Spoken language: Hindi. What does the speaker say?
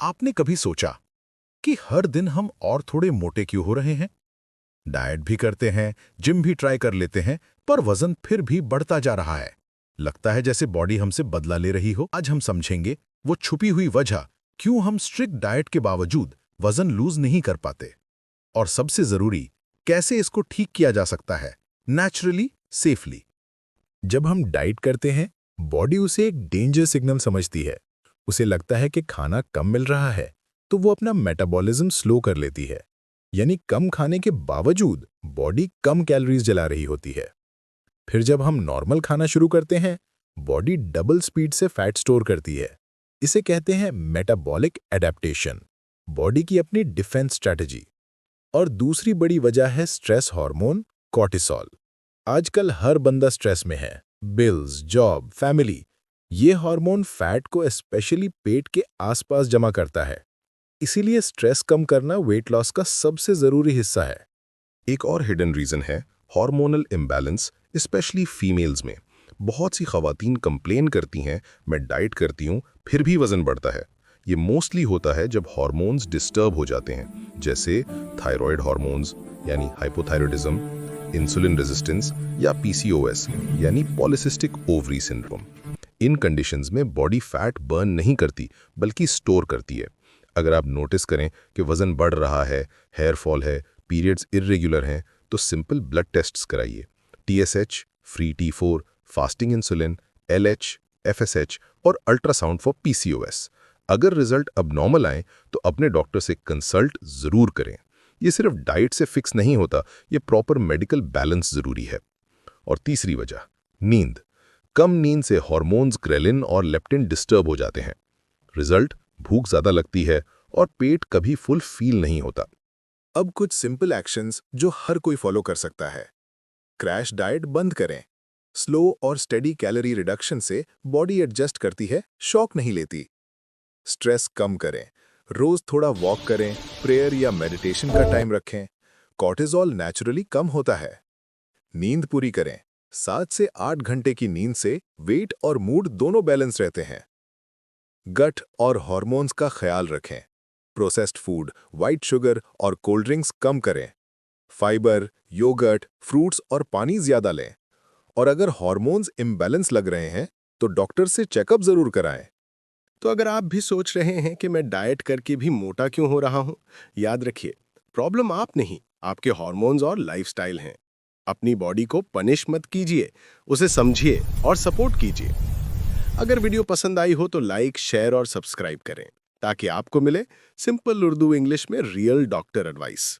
आपने कभी सोचा कि हर दिन हम और थोड़े मोटे क्यों हो रहे हैं? डाइट भी करते हैं, जिम भी ट्राई कर लेते हैं, पर वजन फिर भी बढ़ता जा रहा है। लगता है जैसे बॉडी हमसे बदला ले रही हो। आज हम समझेंगे वो छुपी हुई वजह, क्यों हम स्ट्रिक्ट डाइट के बावजूद वजन लूज नहीं कर पाते, और सबसे जरूरी, कैसे इसको ठीक किया जा सकता है, नेचुरली, सेफली। जब हम डाइट करते हैं, बॉडी उसे एक डेंजर सिग्नल समझती है। उसे लगता है कि खाना कम मिल रहा है, तो वो अपना मेटाबॉलिज्म स्लो कर लेती है। यानी कम खाने के बावजूद बॉडी कम कैलोरीज जला रही होती है। फिर जब हम नॉर्मल खाना शुरू करते हैं, बॉडी डबल स्पीड से फैट स्टोर करती है। इसे कहते हैं मेटाबॉलिक एडेप्टेशन, बॉडी की अपनी डिफेंस स्ट्रैटेजी। और दूसरी बड़ी वजह है स्ट्रेस हार्मोन कॉर्टिसोल। आजकल हर बंदा स्ट्रेस में है, बिल्स, जॉब, फैमिली। ये हार्मोन फैट को स्पेशली पेट के आसपास जमा करता है। इसीलिए स्ट्रेस कम करना वेट लॉस का सबसे जरूरी हिस्सा है। एक और हिडन रीजन है हार्मोनल इम्बैलेंस, स्पेशली फीमेल्स में। बहुत सी खवातीन कंप्लेन करती हैं, मैं डाइट करती हूँ फिर भी वजन बढ़ता है। ये मोस्टली होता है जब हार्मोन्स डिस्टर्ब हो जाते हैं, जैसे थायराइड हार्मोन्स यानी हाइपोथायरॉयडिज्म, इंसुलिन रेजिस्टेंस या पीसीओएस यानी पॉलिसिस्टिक ओवरी सिंड्रोम। इन कंडीशंस में बॉडी फैट बर्न नहीं करती बल्कि स्टोर करती है। अगर आप नोटिस करें कि वजन बढ़ रहा है, हेयर फॉल है, पीरियड्स इरेगुलर हैं, तो सिंपल ब्लड टेस्ट्स कराइए। TSH, free T4, fasting insulin, LH, FSH और अल्ट्रासाउंड फॉर पीसीओएस। अगर रिजल्ट अबनॉर्मल आए तो अपने डॉक्टर से कंसल्ट जरूर करें। ये सिर्फ डाइट से फिक्स नहीं होता, ये प्रॉपर मेडिकल बैलेंस जरूरी है। और तीसरी वजह, नींद। कम नींद से हार्मोन्स ग्रेलिन और लेप्टिन डिस्टर्ब हो जाते हैं। रिजल्ट, भूख ज्यादा लगती है और पेट कभी फुल फील नहीं होता। अब कुछ सिंपल एक्शंस जो हर कोई फॉलो कर सकता है। क्रैश डाइट बंद करें। स्लो और स्टेडी कैलोरी रिडक्शन से बॉडी एडजस्ट करती है, शॉक नहीं लेती। स्ट्रेस कम करें। रोज थोड़ा वॉक करें, प्रेयर या मेडिटेशन का टाइम रखें। कॉर्टिसोल नेचुरली कम होता है। नींद पूरी करें। 7 से 8 घंटे की नींद से वेट और मूड दोनों बैलेंस रहते हैं। गट और हार्मोन्स का ख्याल रखें। प्रोसेस्ड फूड, व्हाइट शुगर और कोल्ड ड्रिंक्स कम करें। फाइबर, योगर्ट, फ्रूट्स और पानी ज्यादा लें। और अगर हार्मोन्स इम्बैलेंस लग रहे हैं तो डॉक्टर से चेकअप जरूर कराएं। तो अगर आप भी सोच रहे हैं कि मैं डाइट करके भी मोटा क्यों हो रहा हूं, याद रखिए, प्रॉब्लम आप नहीं, आपके हार्मोन्स और लाइफस्टाइल हैं। अपनी बॉडी को पनिश मत कीजिए, उसे समझिए और सपोर्ट कीजिए। अगर वीडियो पसंद आई हो तो लाइक, शेयर और सब्सक्राइब करें ताकि आपको मिले सिंपल उर्दू इंग्लिश में रियल डॉक्टर एडवाइस।